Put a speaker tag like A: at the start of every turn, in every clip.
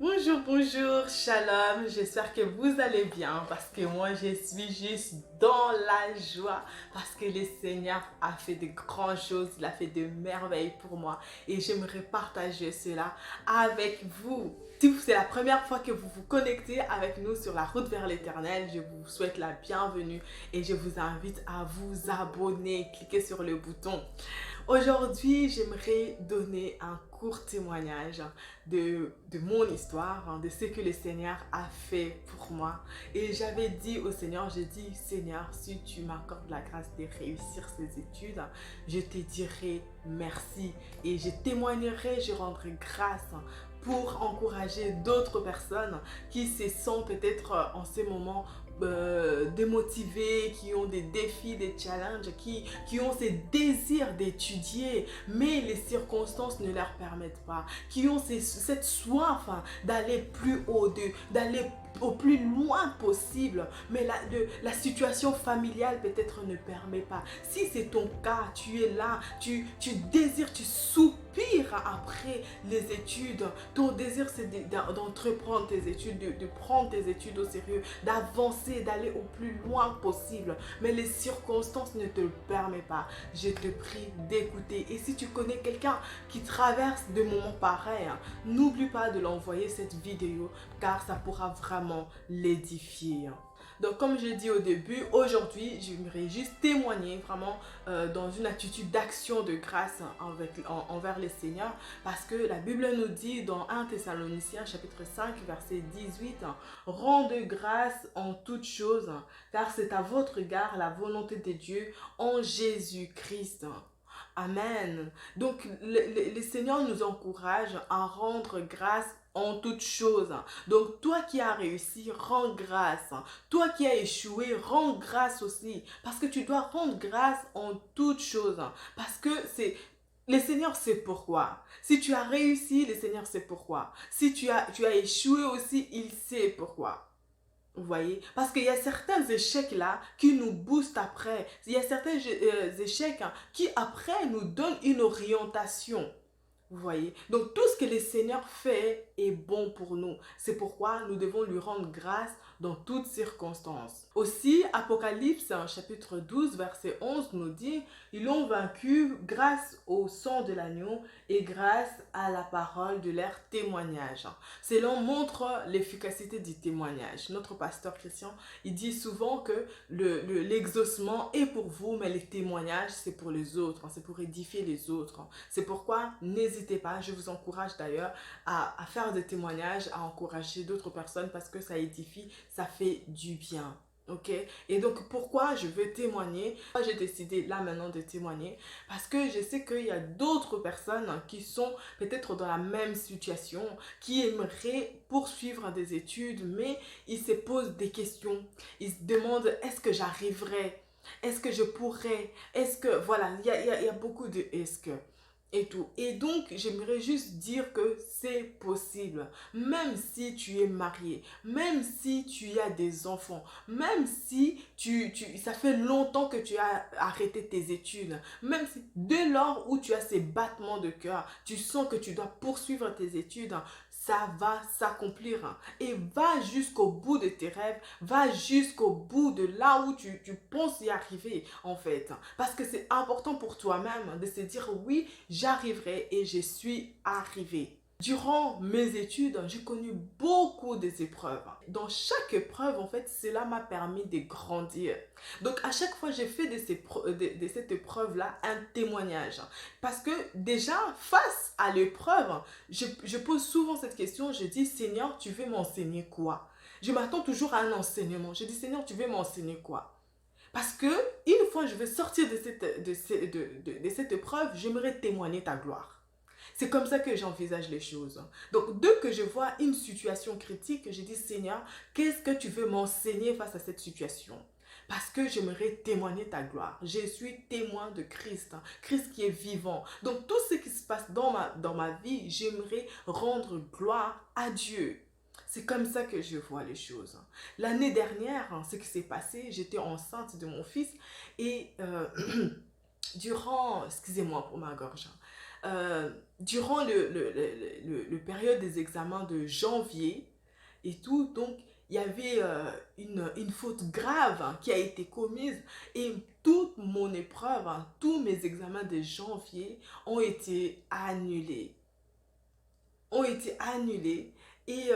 A: Bonjour, bonjour, shalom, j'espère que vous allez bien parce que moi je suis juste dans la joie parce que le Seigneur a fait de grandes choses, il a fait de merveilles pour moi et j'aimerais partager cela avec vous. Si c'est la première fois que vous vous connectez avec nous sur la route vers l'éternel, je vous souhaite la bienvenue et je vous invite à vous abonner, cliquez sur le bouton. Aujourd'hui, j'aimerais donner un court témoignage de mon histoire, de ce que le Seigneur a fait pour moi. Et j'avais dit au Seigneur, j'ai dit, Seigneur, si tu m'accordes la grâce de réussir ces études, je te dirai merci. Et je témoignerai, je rendrai grâce pour encourager d'autres personnes qui se sentent peut-être en ce moment démotivés, qui ont des défis, des challenges, qui ont ces désirs d'étudier, mais les circonstances ne leur permettent pas, qui ont cette soif d'aller plus haut, d'aller au plus loin possible, mais la situation familiale peut-être ne permet pas. Si c'est ton cas, tu es là, tu désires, tu soupires après les études, ton désir c'est d'entreprendre tes études, de prendre tes études au sérieux, d'avancer, d'aller au plus loin possible, mais les circonstances ne te le permettent pas. Je te prie d'écouter. Et si tu connais quelqu'un qui traverse des moments pareils, n'oublie pas de l'envoyer cette vidéo car ça pourra vraiment l'édifier. Donc comme je dis au début, aujourd'hui j'aimerais juste témoigner vraiment dans une attitude d'action de grâce envers le Seigneur, parce que la Bible nous dit dans 1 Thessaloniciens chapitre 5 verset 18, rendez grâce en toutes choses car c'est à votre égard la volonté de Dieu en Jésus-Christ. Amen. Donc le Seigneur nous encourage à rendre grâce en toutes choses. Donc toi qui as réussi, rends grâce. Toi qui as échoué, rends grâce aussi. Parce que tu dois rendre grâce en toutes choses. Parce que le Seigneur sait pourquoi. Si tu as réussi, le Seigneur sait pourquoi. Si tu as échoué aussi, il sait pourquoi. Vous voyez? Parce qu'il y a certains échecs là qui nous boostent après. Il y a certains échecs qui après nous donnent une orientation. Vous voyez? Donc tout ce que le Seigneur fait est bon pour nous. C'est pourquoi nous devons lui rendre grâce dans toutes circonstances. Aussi, Apocalypse chapitre 12 verset 11 nous dit, ils l'ont vaincu grâce au sang de l'agneau et grâce à la parole de leur témoignage. Cela montre l'efficacité du témoignage. Notre pasteur Christian, il dit souvent que l'exaucement est pour vous, mais les témoignages, c'est pour les autres, c'est pour édifier les autres. C'est pourquoi n'hésitez pas, je vous encourage d'ailleurs à faire des témoignages, à encourager d'autres personnes parce que ça édifie, ça fait du bien. Ok? Et donc pourquoi je veux témoigner? J'ai décidé là maintenant de témoigner parce que je sais qu'il y a d'autres personnes qui sont peut-être dans la même situation, qui aimeraient poursuivre des études, mais ils se posent des questions. Ils se demandent, est-ce que j'arriverai? Est-ce que je pourrais? Est-ce que... Voilà, il y a beaucoup de est-ce que et tout. Et donc, j'aimerais juste dire que c'est possible. Même si tu es marié, même si tu as des enfants, même si ça fait longtemps que tu as arrêté tes études, même si dès lors où tu as ces battements de cœur, tu sens que tu dois poursuivre tes études, ça va s'accomplir. Et va jusqu'au bout de tes rêves, va jusqu'au bout de là où tu penses y arriver en fait. Parce que c'est important pour toi-même de se dire oui, j'arriverai et je suis arrivé. Durant mes études, j'ai connu beaucoup d'épreuves. Dans chaque épreuve, en fait, cela m'a permis de grandir. Donc, à chaque fois, j'ai fait de cette épreuve-là un témoignage. Parce que déjà, face à l'épreuve, je pose souvent cette question, je dis, Seigneur, tu veux m'enseigner quoi? Je m'attends toujours à un enseignement. Je dis, Seigneur, tu veux m'enseigner quoi? Parce que une fois je vais sortir de cette épreuve, j'aimerais témoigner ta gloire. C'est comme ça que j'envisage les choses. Donc, dès que je vois une situation critique, je dis, Seigneur, qu'est-ce que tu veux m'enseigner face à cette situation? Parce que j'aimerais témoigner ta gloire. Je suis témoin de Christ, Christ qui est vivant. Donc, tout ce qui se passe dans ma vie, j'aimerais rendre gloire à Dieu. C'est comme ça que je vois les choses. L'année dernière, ce qui s'est passé, j'étais enceinte de mon fils et excusez-moi pour ma gorge, durant le période des examens de janvier et tout, donc il y avait une faute grave qui a été commise et toute mon épreuve, tous mes examens de janvier ont été annulés. Ont été annulés. Et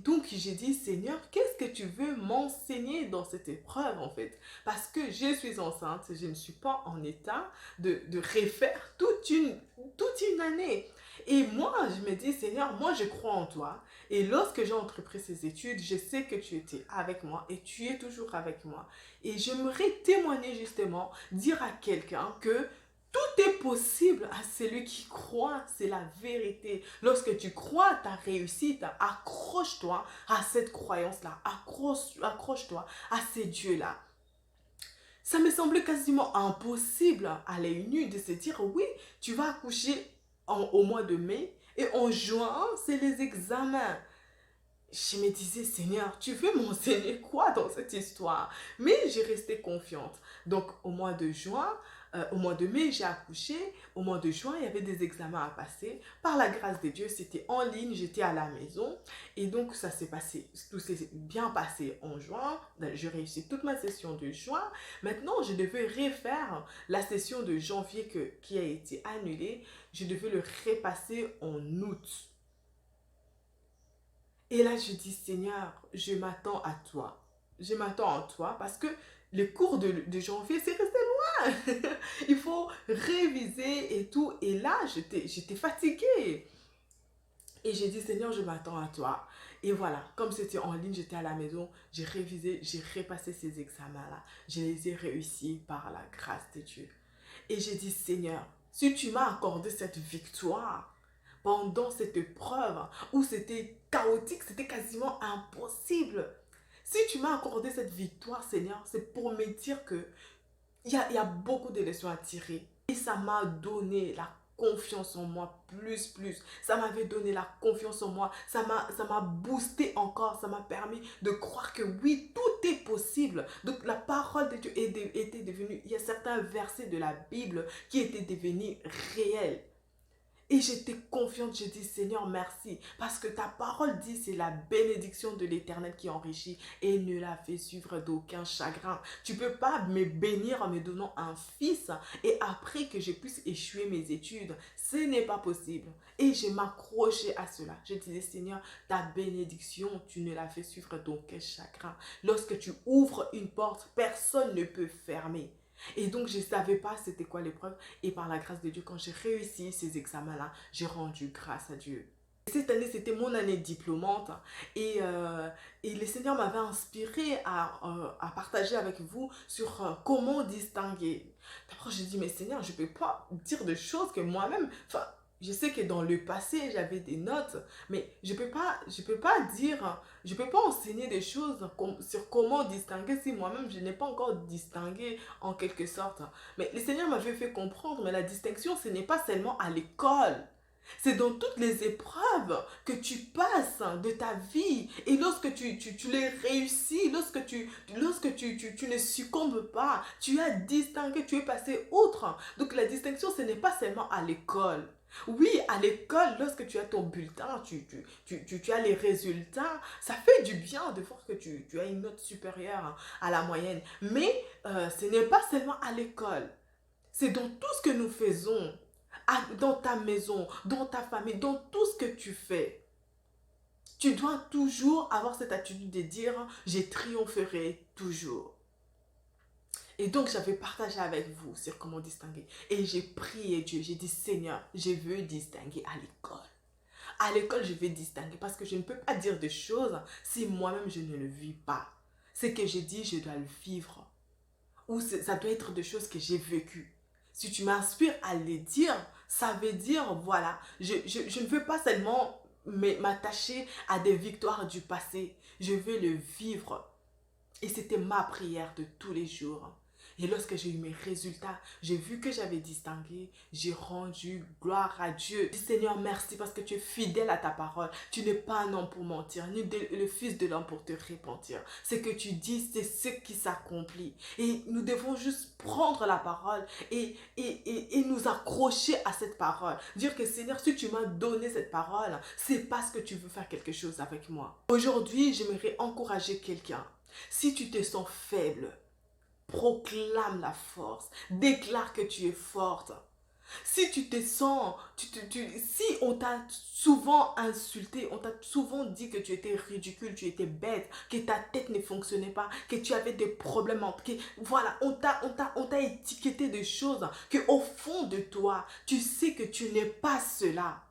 A: donc j'ai dit, Seigneur, qu'est-ce que tu veux m'enseigner dans cette épreuve en fait? Parce que je suis enceinte, je ne suis pas en état de refaire toute une année. Et moi, je me dis, Seigneur, moi je crois en toi. Et lorsque j'ai entrepris ces études, je sais que tu étais avec moi et tu es toujours avec moi. Et j'aimerais témoigner justement, dire à quelqu'un que tout est possible à celui qui croit, c'est la vérité. Lorsque tu crois à ta réussite, accroche-toi à cette croyance-là, accroche-toi à ces dieux-là. Ça me semblait quasiment impossible à l'œil nu de se dire, oui, tu vas accoucher au mois de mai et en juin, c'est les examens. Je me disais, Seigneur, tu veux m'enseigner quoi dans cette histoire? Mais j'ai resté confiante. Donc, au mois de juin, au mois de mai, j'ai accouché. Au mois de juin, il y avait des examens à passer. Par la grâce de Dieu, c'était en ligne, j'étais à la maison. Et donc, ça s'est passé, tout s'est bien passé en juin. J'ai réussi toute ma session de juin. Maintenant, je devais refaire la session de janvier qui a été annulée. Je devais le repasser en août. Et là, je dis, Seigneur, je m'attends à toi. Je m'attends à toi parce que le cours de janvier, c'est resté loin. Il faut réviser et tout. Et là, j'étais fatiguée. Et j'ai dit, Seigneur, je m'attends à toi. Et voilà, comme c'était en ligne, j'étais à la maison, j'ai révisé, j'ai repassé ces examens-là. Je les ai réussis par la grâce de Dieu. Et j'ai dit, Seigneur, si tu m'as accordé cette victoire, pendant cette épreuve où c'était chaotique, c'était quasiment impossible. Si tu m'as accordé cette victoire, Seigneur, c'est pour me dire que il y a beaucoup de leçons à tirer. Et ça m'a donné la confiance en moi plus. Ça m'avait donné la confiance en moi. Ça m'a boosté encore. Ça m'a permis de croire que oui, tout est possible. Donc la parole de Dieu était devenue, il y a certains versets de la Bible qui étaient devenus réels. Et j'étais confiante, je dis Seigneur merci, parce que ta parole dit c'est la bénédiction de l'Éternel qui enrichit et ne la fait suivre d'aucun chagrin. Tu ne peux pas me bénir en me donnant un fils et après que je puisse échouer mes études. Ce n'est pas possible. Et je m'accrochais à cela. Je disais Seigneur, ta bénédiction, tu ne la fais suivre d'aucun chagrin. Lorsque tu ouvres une porte, personne ne peut fermer. Et donc, je ne savais pas c'était quoi l'épreuve. Et par la grâce de Dieu, quand j'ai réussi ces examens-là, j'ai rendu grâce à Dieu. Cette année, c'était mon année diplômante et le Seigneur m'avait inspiré à partager avec vous sur comment distinguer. D'abord, j'ai dit, mais Seigneur, je ne peux pas dire de choses que moi-même... Enfin, je sais que dans le passé, j'avais des notes, mais je peux pas dire, je peux pas enseigner des choses sur comment distinguer si moi-même je n'ai pas encore distingué en quelque sorte. Mais le Seigneur m'avait fait comprendre, mais la distinction, ce n'est pas seulement à l'école. C'est dans toutes les épreuves que tu passes de ta vie. Et lorsque tu les réussis, lorsque tu ne succombes pas, tu as distingué, tu es passé outre. Donc la distinction, ce n'est pas seulement à l'école. Oui, à l'école, lorsque tu as ton bulletin, tu as les résultats, ça fait du bien de voir que tu as une note supérieure à la moyenne. Mais ce n'est pas seulement à l'école. C'est dans tout ce que nous faisons, dans ta maison, dans ta famille, dans tout ce que tu fais. Tu dois toujours avoir cette attitude de dire, je triompherai toujours. Et donc, j'avais partagé avec vous sur comment distinguer. Et j'ai prié Dieu. J'ai dit, Seigneur, je veux distinguer à l'école. À l'école, je veux distinguer parce que je ne peux pas dire des choses si moi-même je ne le vis pas. Ce que j'ai dit, je dois le vivre. Ou ça doit être des choses que j'ai vécues. Si tu m'inspires à les dire, ça veut dire, voilà, je ne veux pas seulement m'attacher à des victoires du passé. Je veux le vivre. Et c'était ma prière de tous les jours. Et lorsque j'ai eu mes résultats, j'ai vu que j'avais distingué, j'ai rendu gloire à Dieu. Je dis, Seigneur, merci parce que tu es fidèle à ta parole. Tu n'es pas un homme pour mentir, ni le fils de l'homme pour te repentir. Ce que tu dis, c'est ce qui s'accomplit. Et nous devons juste prendre la parole et nous accrocher à cette parole. Dire que Seigneur, si tu m'as donné cette parole, c'est parce que tu veux faire quelque chose avec moi. Aujourd'hui, j'aimerais encourager quelqu'un. Si tu te sens faible, proclame la force. Déclare que tu es forte. Si tu te sens, si on t'a souvent insulté, on t'a souvent dit que tu étais ridicule, tu étais bête, que ta tête ne fonctionnait pas, que tu avais des problèmes, voilà, on t'a étiqueté de choses que au fond de toi, tu sais que tu n'es pas cela.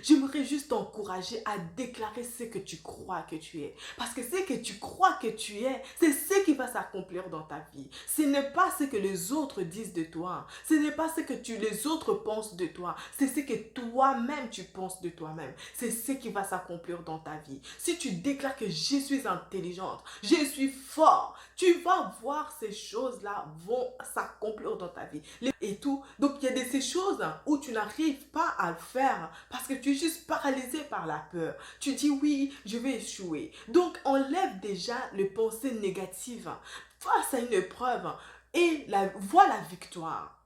A: J'aimerais juste t'encourager à déclarer ce que tu crois que tu es. Parce que ce que tu crois que tu es, c'est ce qui va s'accomplir dans ta vie. Ce n'est pas ce que les autres disent de toi. Ce n'est pas ce que les autres pensent de toi. C'est ce que toi-même tu penses de toi-même. C'est ce qui va s'accomplir dans ta vie. Si tu déclares que je suis intelligente, je suis fort, tu vas voir ces choses-là vont s'accomplir dans ta vie. Et tout. Donc il y a ces choses où tu n'arrives pas à le faire parce que tu es juste paralysé par la peur. Tu dis oui, je vais échouer. Donc enlève déjà les pensées négatives face à une épreuve et vois la victoire.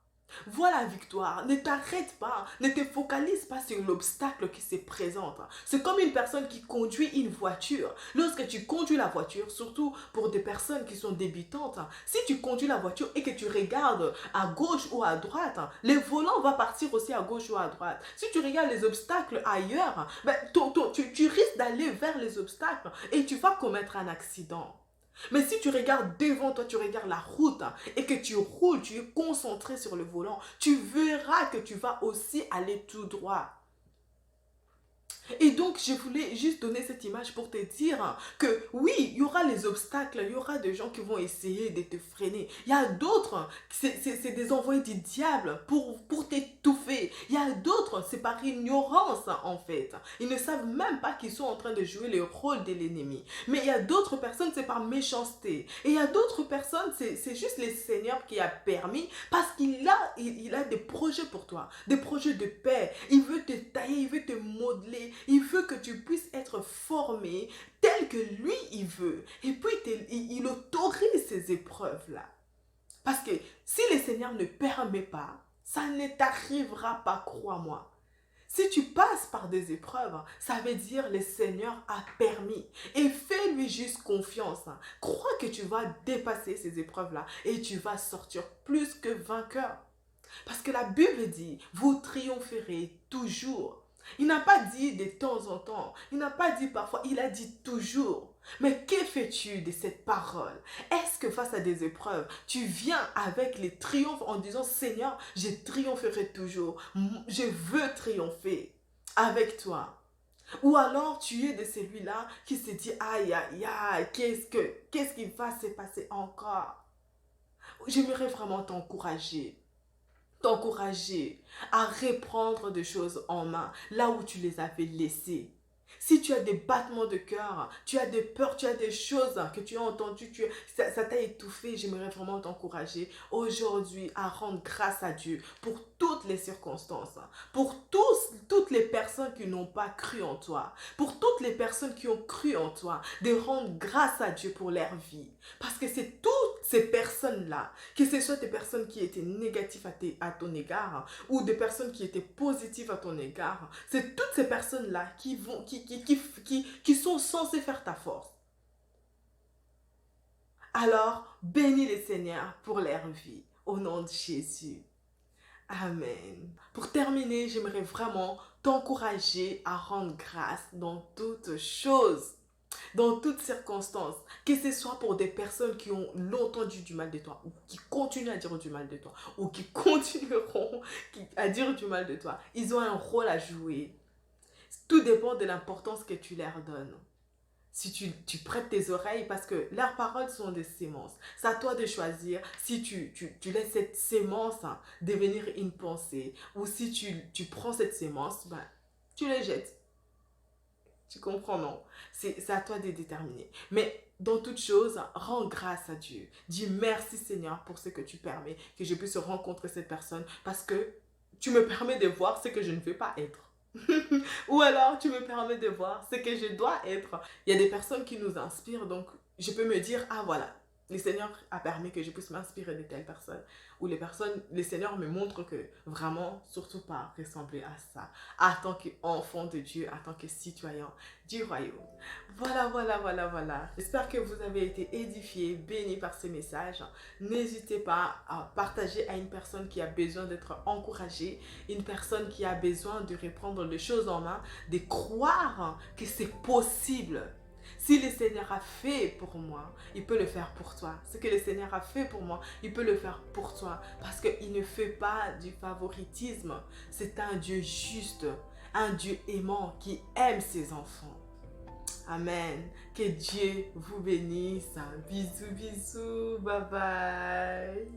A: Vois la victoire. Ne t'arrête pas. Ne te focalise pas sur l'obstacle qui se présente. C'est comme une personne qui conduit une voiture. Lorsque tu conduis la voiture, surtout pour des personnes qui sont débutantes, si tu conduis la voiture et que tu regardes à gauche ou à droite, le volant va partir aussi à gauche ou à droite. Si tu regardes les obstacles ailleurs, tu risques d'aller vers les obstacles et tu vas commettre un accident. Mais si tu regardes devant toi, tu regardes la route et que tu roules, tu es concentré sur le volant, tu verras que tu vas aussi aller tout droit. Et donc, je voulais juste donner cette image pour te dire que oui, il y aura les obstacles, il y aura des gens qui vont essayer de te freiner. Il y a d'autres, c'est des envoyés du diable pour t'étouffer. Il y a d'autres, c'est par ignorance en fait. Ils ne savent même pas qu'ils sont en train de jouer le rôle de l'ennemi. Mais il y a d'autres personnes, c'est par méchanceté. Et il y a d'autres personnes, c'est juste le Seigneur qui a permis parce qu'il a des projets pour toi, des projets de paix. Il veut te tailler, il veut te modeler. Il veut que tu puisses être formé tel que lui, il veut. Et puis, il autorise ces épreuves-là. Parce que si le Seigneur ne permet pas, ça ne t'arrivera pas, crois-moi. Si tu passes par des épreuves, ça veut dire le Seigneur a permis. Et fais-lui juste confiance. Crois que tu vas dépasser ces épreuves-là et tu vas sortir plus que vainqueur. Parce que la Bible dit, vous triompherez toujours. Il n'a pas dit de temps en temps, il n'a pas dit parfois, il a dit toujours. Mais que fais-tu de cette parole? Est-ce que face à des épreuves, tu viens avec les triomphes en disant, Seigneur, je triompherai toujours, je veux triompher avec toi? Ou alors tu es de celui-là qui se dit, aïe, aïe, aïe, qu'est-ce qui va se passer encore? J'aimerais vraiment t'encourager à reprendre des choses en main là où tu les avais laissées. Si tu as des battements de cœur, tu as des peurs, tu as des choses que tu as entendues, ça t'a étouffé, j'aimerais vraiment t'encourager aujourd'hui à rendre grâce à Dieu pour toutes les circonstances, pour toutes les personnes qui n'ont pas cru en toi, pour toutes les personnes qui ont cru en toi, de rendre grâce à Dieu pour leur vie. Parce que c'est toutes ces personnes-là, que ce soit des personnes qui étaient négatives à ton égard ou des personnes qui étaient positives à ton égard, c'est toutes ces personnes-là qui sont censées faire ta force. Alors, bénis le Seigneur pour leur vie, au nom de Jésus. Amen. Pour terminer, j'aimerais vraiment t'encourager à rendre grâce dans toutes choses, dans toutes circonstances, que ce soit pour des personnes qui ont longtemps dit du mal de toi, ou qui continuent à dire du mal de toi, ou qui continueront à dire du mal de toi. Ils ont un rôle à jouer. Tout dépend de l'importance que tu leur donnes. Si tu prêtes tes oreilles, parce que leurs paroles sont des sémences. C'est à toi de choisir si tu laisses cette sémence devenir une pensée, ou si tu prends cette sémence, tu les jettes. Tu comprends, non? C'est à toi de déterminer. Mais dans toute chose, rends grâce à Dieu. Dis merci Seigneur pour ce que tu permets, que je puisse rencontrer cette personne parce que tu me permets de voir ce que je ne veux pas être. Ou alors tu me permets de voir ce que je dois être. Il y a des personnes qui nous inspirent, donc je peux me dire, ah voilà, le Seigneur a permis que je puisse m'inspirer de telle personne. Ou le Seigneur me montre que vraiment, surtout pas ressembler à ça. En tant qu'enfant de Dieu, en tant que citoyen du royaume. Voilà. J'espère que vous avez été édifiés, bénis par ces messages. N'hésitez pas à partager à une personne qui a besoin d'être encouragée, une personne qui a besoin de reprendre les choses en main, de croire que c'est possible. Si le Seigneur a fait pour moi, il peut le faire pour toi. Ce que le Seigneur a fait pour moi, il peut le faire pour toi. Parce qu'il ne fait pas du favoritisme. C'est un Dieu juste, un Dieu aimant qui aime ses enfants. Amen. Que Dieu vous bénisse. Bisous. Bye bye.